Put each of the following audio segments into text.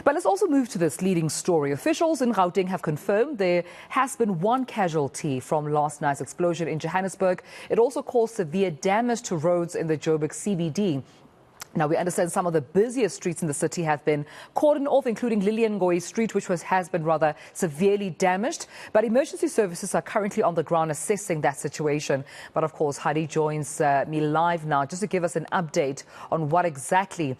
But let's also move to this leading story. Officials in Gauteng have confirmed there has been one casualty from last night's explosion in Johannesburg. It also caused severe damage to roads in the Joburg CBD. Now, we understand some of the busiest streets in the city have been cordoned off, including Ngoyi Street, which has been rather severely damaged. But emergency services are currently on the ground assessing that situation. But of course, Heidi joins me live now just to give us an update on what exactly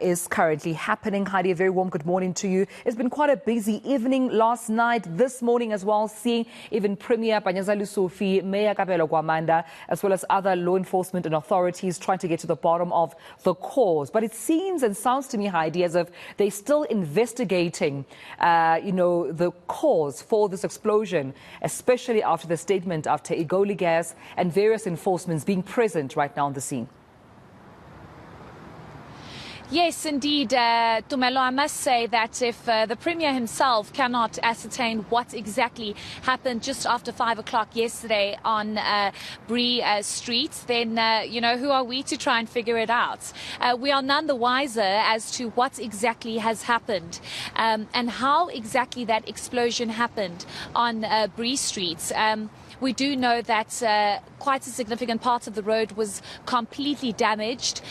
is currently happening. Heidi, a very warm good morning to you. It's been quite a busy evening last night, this morning as well, seeing even Premier Panyazalu Sophie, Mayor Kabelo Gwamanda, as well as other law enforcement and authorities trying to get to the bottom of the cause. But it seems and sounds to me, Heidi, as if they're still investigating, the cause for this explosion, especially after the statement after Egoli gas and various enforcements being present right now on the scene. Yes, indeed, Tumelo, I must say that if the Premier himself cannot ascertain what exactly happened just after 5 o'clock yesterday on Bree Street, then, who are we to try and figure it out? We are none the wiser as to what exactly has happened and how exactly that explosion happened on Bree Street. We do know that quite a significant part of the road was completely damaged.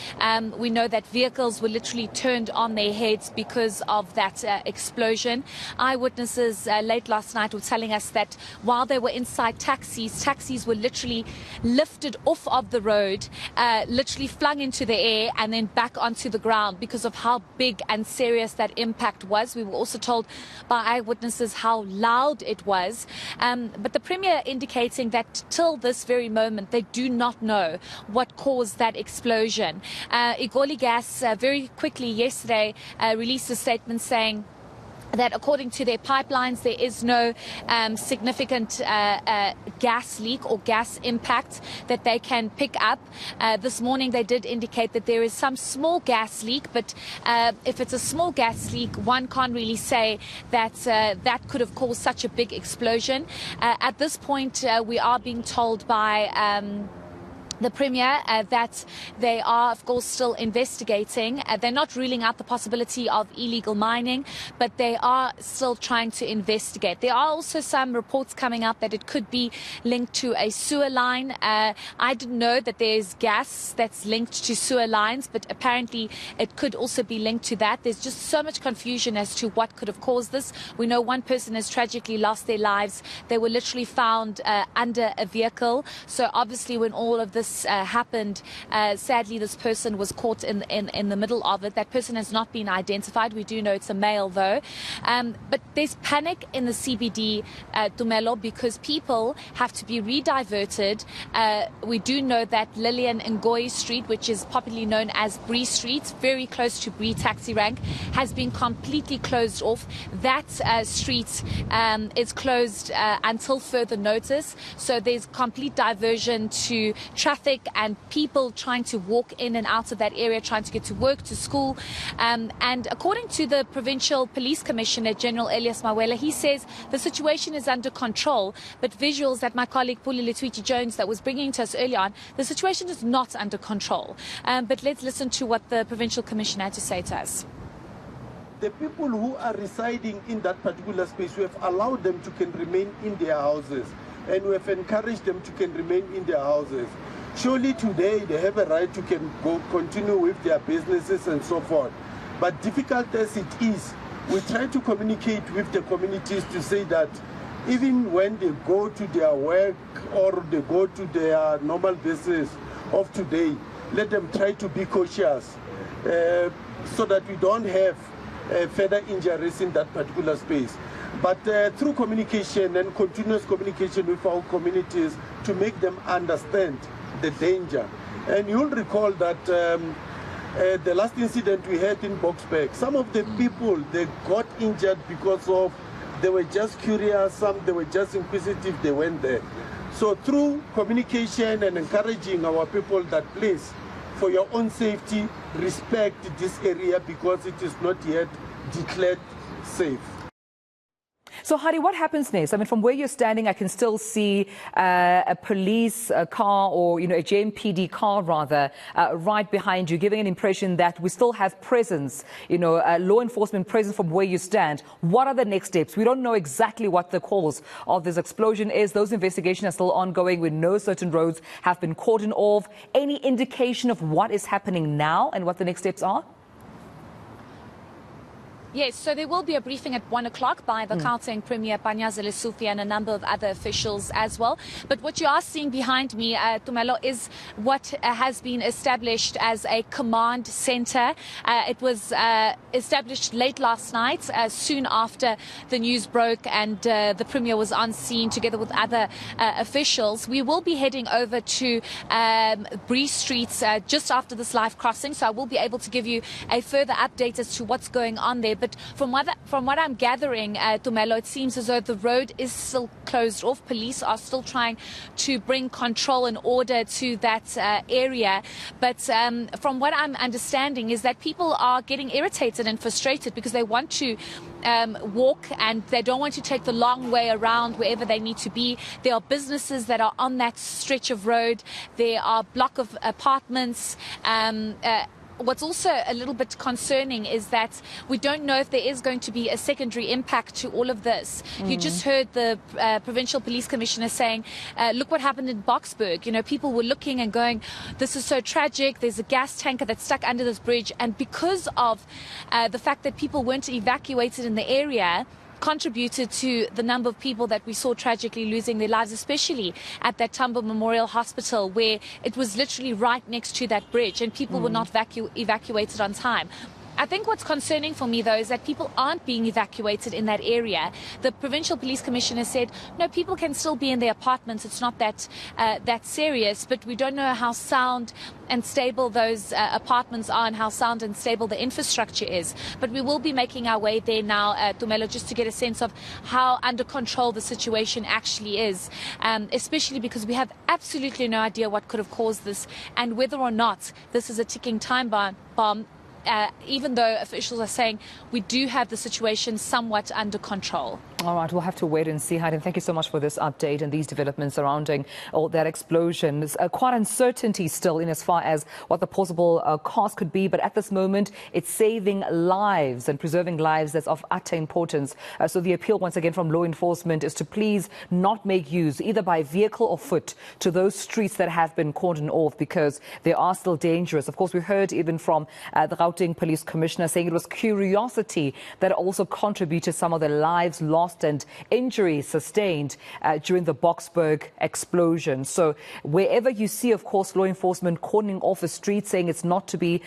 We know that vehicles were literally turned on their heads because of that explosion. Eyewitnesses late last night were telling us that while they were inside taxis were literally lifted off of the road, literally flung into the air and then back onto the ground because of how big and serious that impact was. We were also told by eyewitnesses how loud it was. But the Premier indicating that till this very moment they do not know what caused that explosion. Egoli Gas very quickly yesterday released a statement saying that according to their pipelines, there is no significant gas leak or gas impact that they can pick up. This morning, they did indicate that there is some small gas leak, but if it's a small gas leak, one can't really say that that could have caused such a big explosion. At this point, we are being told by the Premier that they are, of course, still investigating. They're not ruling out the possibility of illegal mining, but they are still trying to investigate. There are also some reports coming up that it could be linked to a sewer line. I didn't know that there's gas that's linked to sewer lines, but apparently it could also be linked to that. There's just so much confusion as to what could have caused this. We know one person has tragically lost their lives. They were literally found under a vehicle. So obviously when all of this happened, sadly this person was caught in the middle of it. That person has not been identified. We do know it's a male though. But there's panic in the CBD, Tumelo, because people have to be rediverted. We do know that Ngoyi Street, which is popularly known as Bree Street, very close to Bree taxi rank, has been completely closed off. That street is closed until further notice. So there's complete diversion to traffic and people trying to walk in and out of that area, trying to get to work, to school. And according to the Provincial Police Commissioner, General Elias Mawela, he says the situation is under control, but visuals that my colleague Pule Letshwiti-Jones that was bringing to us earlier on, the situation is not under control. But let's listen to what the Provincial Commissioner had to say to us. The people who are residing in that particular space, we have allowed them to can remain in their houses, and we have encouraged them to can remain in their houses. Surely today they have a right to can go continue with their businesses and so forth. But difficult as it is, we try to communicate with the communities to say that even when they go to their work or they go to their normal business of today, let them try to be cautious so that we don't have further injuries in that particular space. But through communication and continuous communication with our communities to make them understand the danger. And you'll recall that the last incident we had in Boksburg, some of the people, they got injured because of, they were just curious, some they were just inquisitive, they went there. So through communication and encouraging our people that please, for your own safety, respect this area because it is not yet declared safe. So, Heidi, what happens next? I mean, from where you're standing, I can still see a police car, or, a JMPD car, rather, right behind you, giving an impression that we still have presence, law enforcement presence from where you stand. What are the next steps? We don't know exactly what the cause of this explosion is. Those investigations are still ongoing. We know certain roads have been cordoned off. Any indication of what is happening now and what the next steps are? Yes, so there will be a briefing at 1 o'clock by the Gauteng Premier Panyaza Lesufi and a number of other officials as well. But what you are seeing behind me, Tumelo, is what has been established as a command center. It was established late last night, soon after the news broke, and the Premier was on scene together with other officials. We will be heading over to Bree Street just after this live crossing, so I will be able to give you a further update as to what's going on there. But from what I'm gathering, Tumelo, it seems as though the road is still closed off. Police are still trying to bring control and order to that area. But from what I'm understanding is that people are getting irritated and frustrated because they want to walk and they don't want to take the long way around wherever they need to be. There are businesses that are on that stretch of road. There are block of apartments. What's also a little bit concerning is that we don't know if there is going to be a secondary impact to all of this. You just heard the Provincial Police Commissioner saying, look what happened in Boksburg. People were looking and going, this is so tragic. There's a gas tanker that's stuck under this bridge. And because of the fact that people weren't evacuated in the area, contributed to the number of people that we saw tragically losing their lives, especially at that Tambo Memorial Hospital, where it was literally right next to that bridge and people were not evacuated on time. I think what's concerning for me, though, is that people aren't being evacuated in that area. The Provincial Police Commissioner said, no, people can still be in their apartments. It's not that serious, but we don't know how sound and stable those apartments are and how sound and stable the infrastructure is. But we will be making our way there now, Tumelo, just to get a sense of how under control the situation actually is, especially because we have absolutely no idea what could have caused this and whether or not this is a ticking time bomb. Even though officials are saying we do have the situation somewhat under control. All right, we'll have to wait and see, Heidi. Thank you so much for this update and these developments surrounding all that explosion. There's quite uncertainty still in as far as what the possible cost could be, but at this moment, it's saving lives and preserving lives that's of utter importance. So the appeal, once again, from law enforcement is to please not make use, either by vehicle or foot, to those streets that have been cordoned off because they are still dangerous. Of course, we heard even from the Gauteng Police Commissioner saying it was curiosity that also contributed some of the lives lost and injuries sustained during the Boksburg explosion. So wherever you see, of course, law enforcement cordoning off a street, saying it's not to be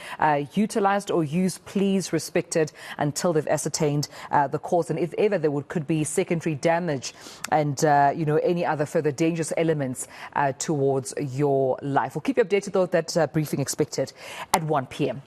utilized or used, please respect it until they've ascertained the cause. And if ever there could be secondary damage and, any other further dangerous elements towards your life. We'll keep you updated, though, that briefing expected at 1 p.m.